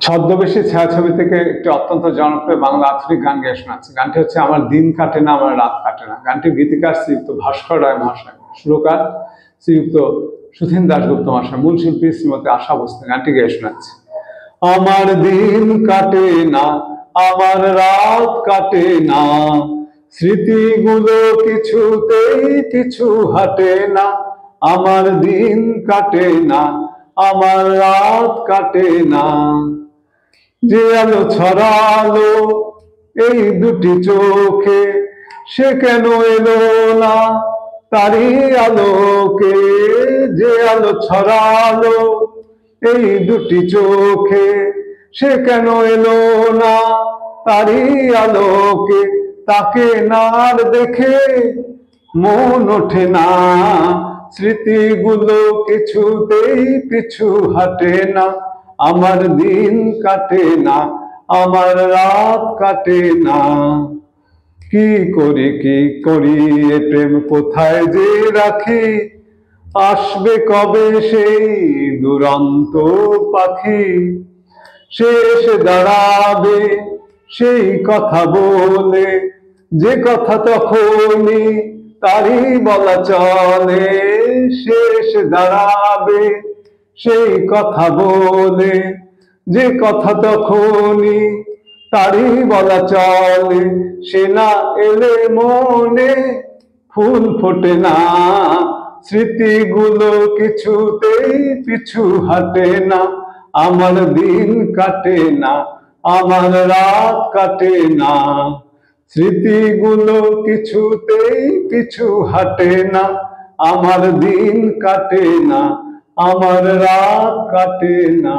ছদ্মবেশী ছায়াছবি থেকে একটি অত্যন্ত জনপ্রিয় বাংলা আধুনিক গান গেয়ে শোনাচ্ছে। গানটি হচ্ছে আমার দিন কাটে না আমার রাত কাটে না। গানটির গীতিকার শ্রীযুক্ত ভাস্কর রায় মহাশয়, সুরকার শ্রীযুক্ত সুধীন দাশগুপ্ত মহাশয়, মূল শিল্পী শ্রীমতী আশা ভোসলে। গানটি গেয়ে শোনাচ্ছে। আমার দিন কাটে না আমার রাত কাটে না, স্মৃতিগুলো কিছুতেই পিছু হাটে না। আমার দিন কাটে না আমার রাত কাটে না, যে আলো ছড়ালো এই দুটি চোখে সে কেন এলো না তারই আলোকে। যে আলো ছড়ালো এই দুটি চোখে সে কেন এলো না তারই আলোকে। তাকে না আর দেখে মন ওঠে না, স্মৃতিগুলো কিছুতেই পিছু হাটে না। আমার দিন কাটে না আমার রাত কাটে না, কি করি এ প্রেম কোথায় যে রাখি, আসবে কবে সেই দুরন্ত পাখি। সে এসে দাঁড়াবে সেই কথা বলে, যে কথা তখনই তারই বলা চলে। সে এসে দাঁড়াবে সেই কথা বলে, যে কথা তখনই তারই বলা চলে। সে না এলে মনে ফুল ফোটে না, স্মৃতিগুলো কিছুতেই পিছু হাটে না। আমার দিন কাটে না আমার রাত কাটে না, স্মৃতিগুলো কিছুতেই পিছু হাটে না। আমার দিন কাটে না আমার রাত কাটে না।